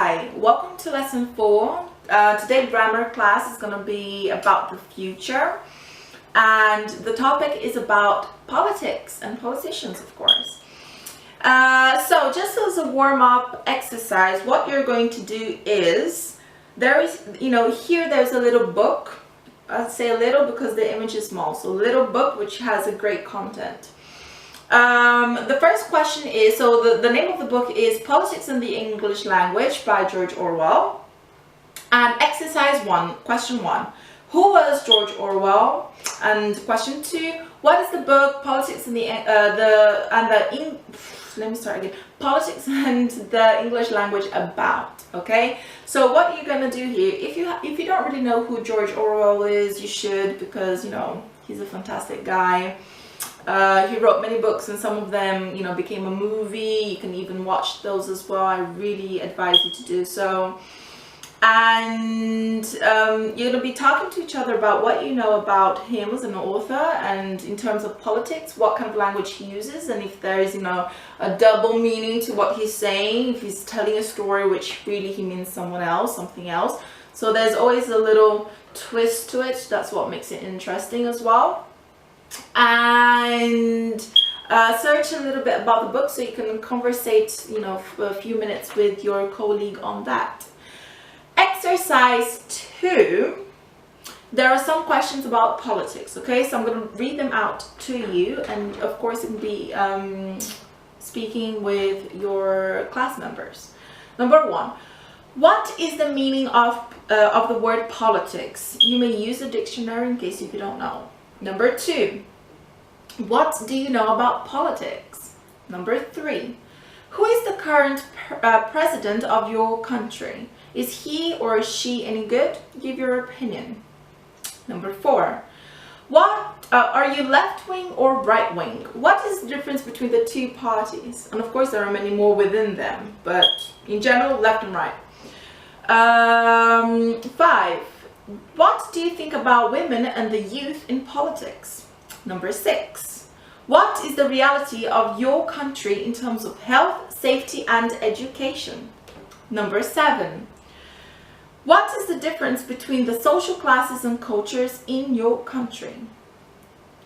Hi, welcome to lesson 4. Today grammar class is going to be about the future, and the topic is about politics and politicians, of course. So just as a warm-up exercise, what you're going to do is, here there's a little book. I'll say a little because the image is small, so a little book which has a great content. The first question is, so the name of the book is Politics in the English Language by George Orwell. And exercise 1, question 1, who was George Orwell? And question 2, what is the book Politics in Politics and the English Language about? Okay, so what you're gonna do here, if you don't really know who George Orwell is, you should, because he's a fantastic guy. He wrote many books, and some of them became a movie. You can even watch those as well. I really advise you to do so. And you're going to be talking to each other about what you know about him as an author, and in terms of politics, what kind of language he uses, and if there is a double meaning to what he's saying, if he's telling a story which really he means something else. So there's always a little twist to it. That's what makes it interesting as well. And search a little bit about the book so you can conversate for a few minutes with your colleague on that. Exercise 2, there are some questions about politics. Okay, so I'm going to read them out to you, and of course you can be speaking with your class members. Number 1, what is the meaning of the word politics? You may use a dictionary in case if you don't know. Number 2, what do you know about politics? Number 3, who is the current president of your country? Is he or is she any good? Give your opinion. Number 4, what are you left-wing or right-wing? What is the difference between the two parties? And of course there are many more within them, but in general, left and right. 5, what do you think about women and the youth in politics? Number 6, what is the reality of your country in terms of health, safety and education? Number 7, what is the difference between the social classes and cultures in your country?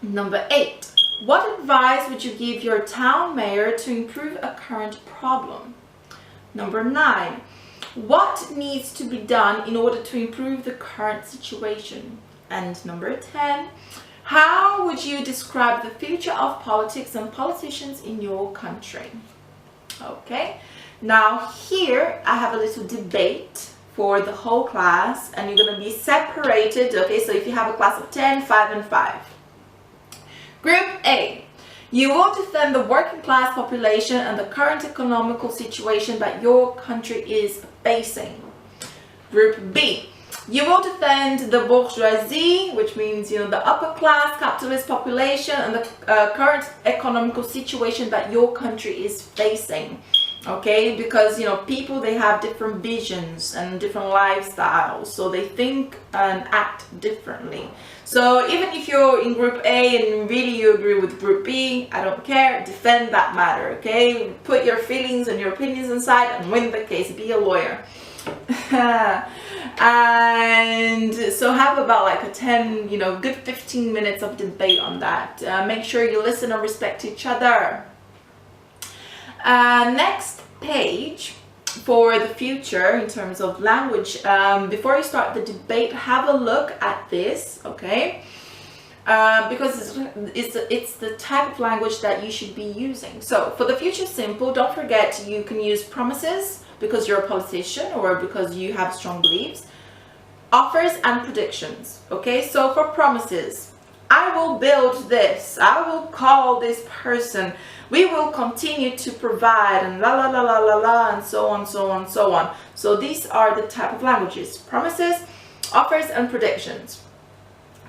Number 8, what advice would you give your town mayor to improve a current problem? Number 9, what needs to be done in order to improve the current situation? And number 10, how would you describe the future of politics and politicians in your country? Okay, now here I have a little debate for the whole class, and you're going to be separated. Okay, so if you have a class of 10, 5 and 5. Group A, you will defend the working class population and the current economical situation that your country is facing. Group B, you will defend the bourgeoisie, which means the upper class capitalist population, and the current economical situation that your country is facing. Okay, because people, they have different visions and different lifestyles, so they think and act differently. So even if you're in group A and really you agree with group B, I don't care, defend that matter. Okay, put your feelings and your opinions aside and win the case. Be a lawyer. And so have about like a 10 good 15 minutes of debate on that. Make sure you listen and respect each other. Next page for the future in terms of language. Before you start the debate, have a look at this, okay? Because it's the type of language that you should be using. So for the future simple, don't forget you can use promises because you're a politician or because you have strong beliefs. Offers and predictions, okay? So for promises, I will build this, I will call this person, we will continue to provide, and la la la la la la, and so on, so on, so on. So these are the type of languages: promises, offers and predictions.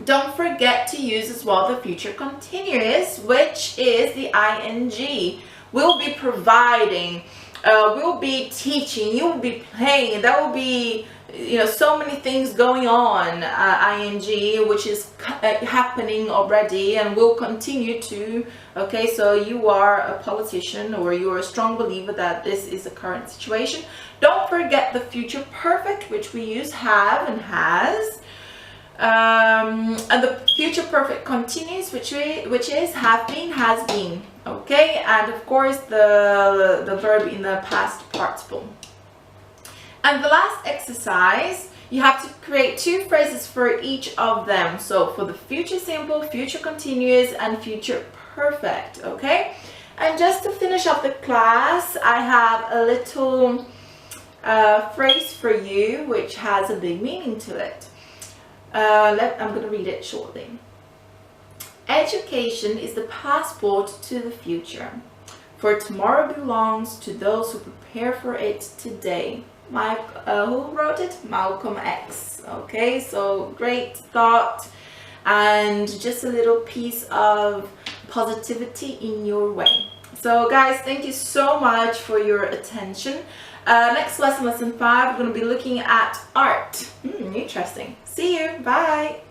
Don't forget to use as well the future continuous, which is the ing. We'll be providing, we'll be teaching, you'll be playing, there will be, you know, so many things going on, ing, which is happening already and will continue to. Okay, so you are a politician, or you are a strong believer that this is the current situation. Don't forget the future perfect, which we use have and has. And the future perfect continuous, which is have been, has been. Okay, and of course the verb in the past participle. And the last exercise, you have to create 2 phrases for each of them. So for the future simple, future continuous, and future perfect. Okay, and just to finish up the class, I have a little phrase for you which has a big meaning to it. I'm going to read it shortly. Education is the passport to the future, for tomorrow belongs to those who prepare for it today. Who wrote it? Malcolm X. Okay, so great thought, and just a little piece of positivity in your way. So guys, thank you so much for your attention. Next lesson, lesson 5, we're going to be looking at art. Interesting. See you. Bye.